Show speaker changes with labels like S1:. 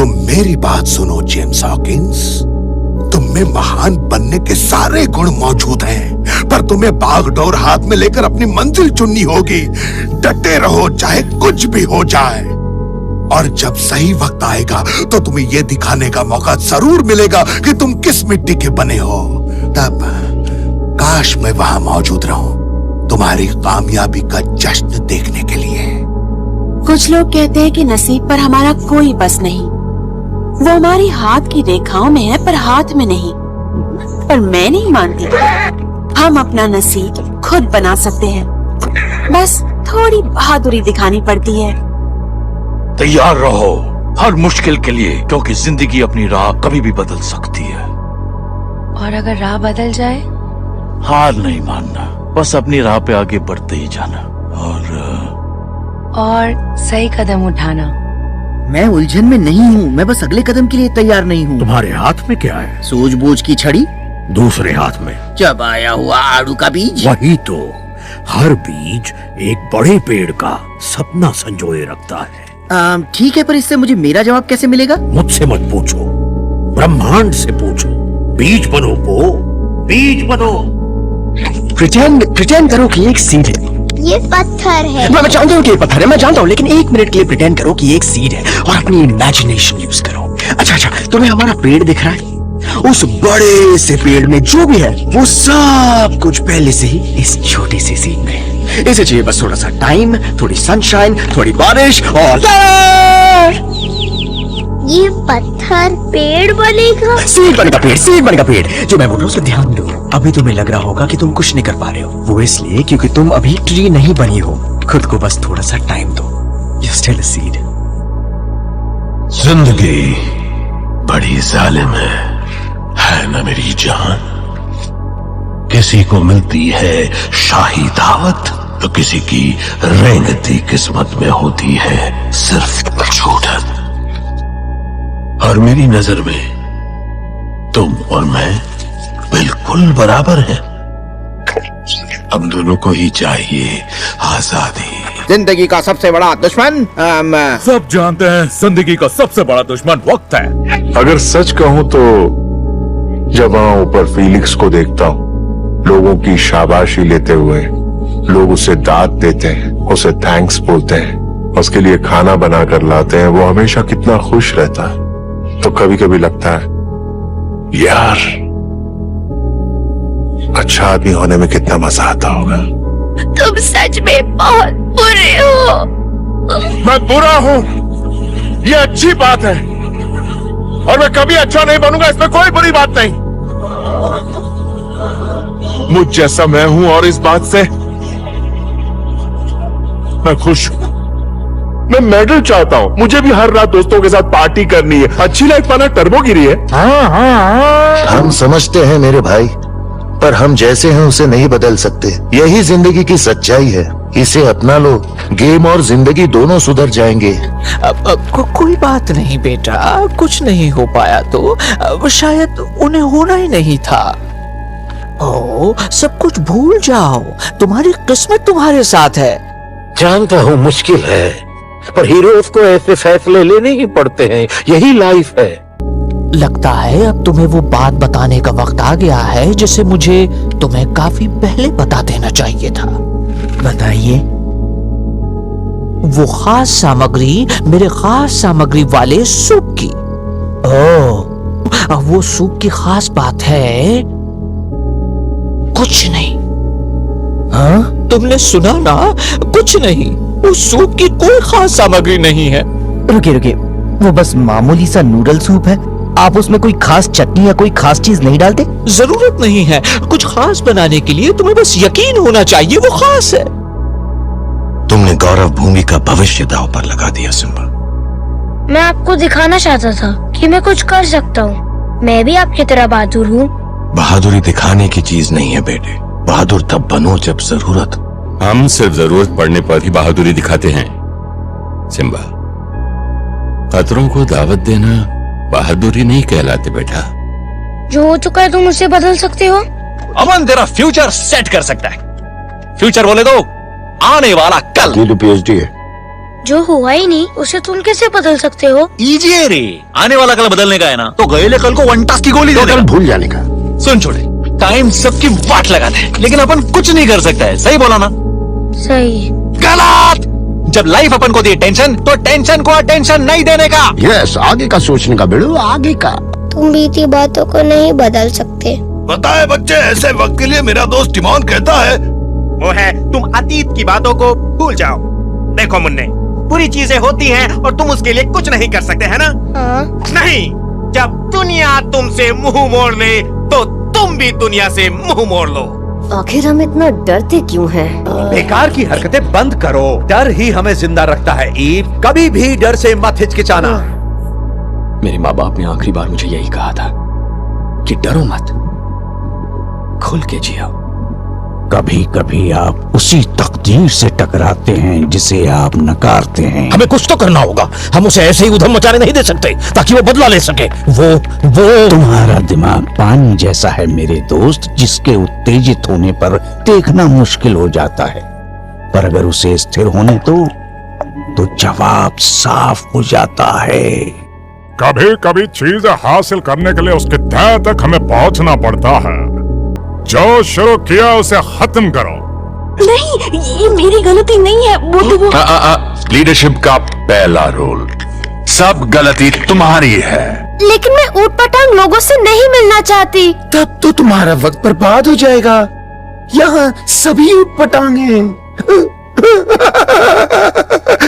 S1: तुम मेरी बात सुनो जेम्स हॉकिंस, तुम में महान बनने के सारे गुण मौजूद हैं, पर तुम्हें बागडोर हाथ में लेकर अपनी मंजिल चुननी होगी। डटे रहो चाहे कुछ भी हो जाए, और जब सही वक्त आएगा तो तुम्हें यह दिखाने का मौका जरूर मिलेगा कि तुम किस मिट्टी के बने हो। तब काश मैं वहां मौजूद रहूं तुम्हारी कामयाबी का जश्न देखने के लिए।
S2: कुछ लोग कहते हैं कि नसीब पर हमारा कोई बस नहीं, वो हमारी हाथ की रेखाओं में है पर हाथ में नहीं। पर मैं नहीं मानती, हम अपना नसीब खुद बना सकते हैं, बस थोड़ी बहादुरी दिखानी पड़ती है।
S3: तैयार रहो हर मुश्किल के लिए, क्योंकि जिंदगी अपनी राह कभी भी बदल सकती है।
S2: और अगर राह बदल जाए?
S3: हार नहीं मानना, बस अपनी राह पे आगे बढ़ते ही जाना
S2: और सही कदम उठाना।
S4: मैं उलझन में नहीं हूँ, मैं बस अगले कदम के लिए तैयार नहीं हूँ।
S5: तुम्हारे हाथ में क्या है?
S4: सूझबूझ की छड़ी।
S5: दूसरे हाथ में
S4: चबाया हुआ आड़ू का बीज।
S5: वही तो, हर बीज एक बड़े पेड़ का सपना संजोए रखता है।
S4: ठीक है, पर इससे मुझे मेरा जवाब कैसे मिलेगा?
S5: मुझसे मत पूछो, ब्रह्मांड से पूछो। बीज बनो वो, बीज बनो।
S6: प्रिटेंड करो कि एक सीड है।
S7: ये पत्थर है।
S6: मैं जानता हूँ कि ये पत्थर है, मैं जानता हूँ, लेकिन एक मिनट के लिए प्रिटेंड करो कि ये एक सीड है और अपनी इमेजिनेशन यूज करो। अच्छा, तुम्हें हमारा पेड़ दिख रहा है? उस बड़े से पेड़ में जो भी है वो सब कुछ पहले से ही इस छोटी सी सीड में है। इसे चाहिए बस थोड़ा सा टाइम, थोड़ी सनशाइन, थोड़ी बारिश और
S7: ये पत्थर पेड़ बनेगा।
S6: सीड बनेगा पेड़, सीड बनेगा पेड़। जो मैं बोल रहा हूँ उसको ध्यान दो। अभी तुम्हें लग रहा होगा कि तुम कुछ नहीं कर पा रहे हो, वो इसलिए क्योंकि तुम अभी ट्री नहीं बनी हो। खुद को बस थोड़ा सा टाइम दो। You're still a seed.
S8: जिंदगी बड़ी जालिम है ना मेरी जान? किसी को मिलती है शाही दावत तो किसी की रेंगती किस्मत में होती है सिर्फ छूटन। और मेरी नजर में तुम और मैं बिल्कुल बराबर हैं। हम दोनों को ही चाहिए आजादी।
S4: जिंदगी का सबसे बड़ा दुश्मन
S9: सब जानते हैं, जिंदगी का सबसे बड़ा दुश्मन वक्त है।
S10: अगर सच कहूं तो जब वहां ऊपर फीलिक्स को देखता हूं लोगों की शाबाशी लेते हुए, लोग उसे दाद देते हैं, उसे थैंक्स बोलते हैं, उसके लिए खाना बनाकर लाते हैं, वो हमेशा कितना खुश रहता है, तो कभी कभी लगता है यार अच्छा आदमी होने में कितना मजा आता होगा।
S7: तुम सच में बहुत बुरे हो।
S10: मैं बुरा हूं ये अच्छी बात है, और मैं कभी अच्छा नहीं बनूंगा इसमें कोई बुरी बात नहीं। मुझ जैसा मैं हूं और इस बात से मैं खुश हूं। मैं मेडल चाहता हूं, मुझे भी हर रात दोस्तों के साथ पार्टी करनी है। अच्छी लाइफ पाना टर्बोगिरी है। हाँ।
S11: हम समझते हैं मेरे भाई, पर हम जैसे हैं उसे नहीं बदल सकते। यही जिंदगी की सच्चाई है, इसे अपना लो। गेम और जिंदगी दोनों सुधर जाएंगे।
S12: कोई बात नहीं बेटा, कुछ नहीं हो पाया तो शायद उन्हें होना ही नहीं था। सब कुछ भूल जाओ, तुम्हारी किस्मत तुम्हारे साथ है।
S5: जानता हूँ मुश्किल है, पर हीरोज को ऐसे फैसले लेने ही पड़ते हैं, यही लाइफ है।
S12: लगता है अब तुम्हें वो बात बताने का वक्त आ गया है जिसे मुझे तुम्हें काफी पहले बता देना चाहिए था।
S4: बताइए।
S12: वो खास सामग्री मेरे खास सामग्री वाले सूप की। वो सूप की खास बात है कुछ नहीं।
S4: हाँ?
S12: तुमने सुना ना, कुछ नहीं। उस सूप की कोई खास सामग्री नहीं है।
S4: रुकिए, वो बस मामूली सा नूडल सूप है। आप उसमें कोई खास चटनी या कोई खास चीज नहीं डालते?
S12: जरूरत नहीं है, कुछ खास बनाने के लिए तुम्हें बस यकीन होना चाहिए वो खास है।
S8: तुमने गौरव भूमि का भविष्य दांव पर लगा दिया सिम्बा।
S7: मैं आपको दिखाना चाहता था कि मैं कुछ कर सकता हूँ। मैं भी आपकी तरह बहादुर हूँ।
S8: बहादुरी दिखाने की चीज नहीं है बेटे, बहादुर तब बनो जब जरूरत।
S9: हम सिर्फ जरूरत पड़ने पर ही बहादुरी दिखाते हैं सिम्बा। खतरों को दावत देना बहादुरी नहीं कहलाते बेटा।
S7: जो हो चुका है तुम उसे बदल सकते हो।
S3: अमन तेरा फ्यूचर सेट कर सकता है। फ्यूचर बोले तो आने वाला कल।
S10: ये तो पीएचडी है।
S7: जो हुआ ही नहीं उसे तुम कैसे बदल सकते हो?
S3: इजी है रे, आने वाला कल बदलने का है ना, तो गए कल को 1 टास्क की गोली दे
S6: कल भूल जाने का।
S3: सुन छोटे, टाइम सबकी वाट लगाता है, लेकिन अपन कुछ नहीं कर सकता है, सही बोला ना?
S7: सही।
S3: गलत। जब लाइफ अपन को दी टेंशन, तो टेंशन को अटेंशन नहीं देने का।
S6: यस, आगे का सोचने का बेड़ू, आगे का।
S7: तुम बीती बातों को नहीं बदल सकते।
S1: पता है बच्चे, ऐसे वक्त के लिए मेरा दोस्त टिमोन कहता है,
S13: वो है तुम अतीत की बातों को भूल जाओ। देखो मुन्ने, बुरी चीजें होती हैं और तुम उसके लिए कुछ नहीं कर सकते, है ना?
S7: हाँ।
S13: नहीं, जब दुनिया तुमसे मुंह मोड़ ले तो तुम भी दुनिया से मुंह मोड़ लो।
S2: आखिर हम इतना डरते क्यों हैं?
S14: बेकार की हरकतें बंद करो, डर ही हमें जिंदा रखता है। ईव, कभी भी डर से मत हिचकिचाना।
S6: मेरे माँ बाप ने आखिरी बार मुझे यही कहा था कि डरो मत, खुल के जियो।
S5: कभी कभी आप उसी तकदीर से टकराते हैं जिसे आप नकारते हैं।
S6: हमें कुछ तो करना होगा, हम उसे ऐसे ही उधम मचाने नहीं दे सकते ताकि वो बदला ले सके। वो
S5: तुम्हारा दिमाग पानी जैसा है मेरे दोस्त, जिसके उत्तेजित होने पर देखना मुश्किल हो जाता है, पर अगर उसे स्थिर होने दो तो जवाब साफ हो जाता है।
S10: कभी कभी चीजें हासिल करने के लिए उसके तह तक हमें पहुंचना पड़ता है। जो शुरू किया उसे खत्म करो।
S2: नहीं, ये मेरी गलती नहीं है। वो
S8: लीडरशिप का पहला रोल, सब गलती तुम्हारी है।
S2: लेकिन मैं ऊटपटांग लोगों से नहीं मिलना चाहती।
S6: तब तो तुम्हारा वक्त बर्बाद हो जाएगा। यहाँ सभी ऊटपटांग हैं।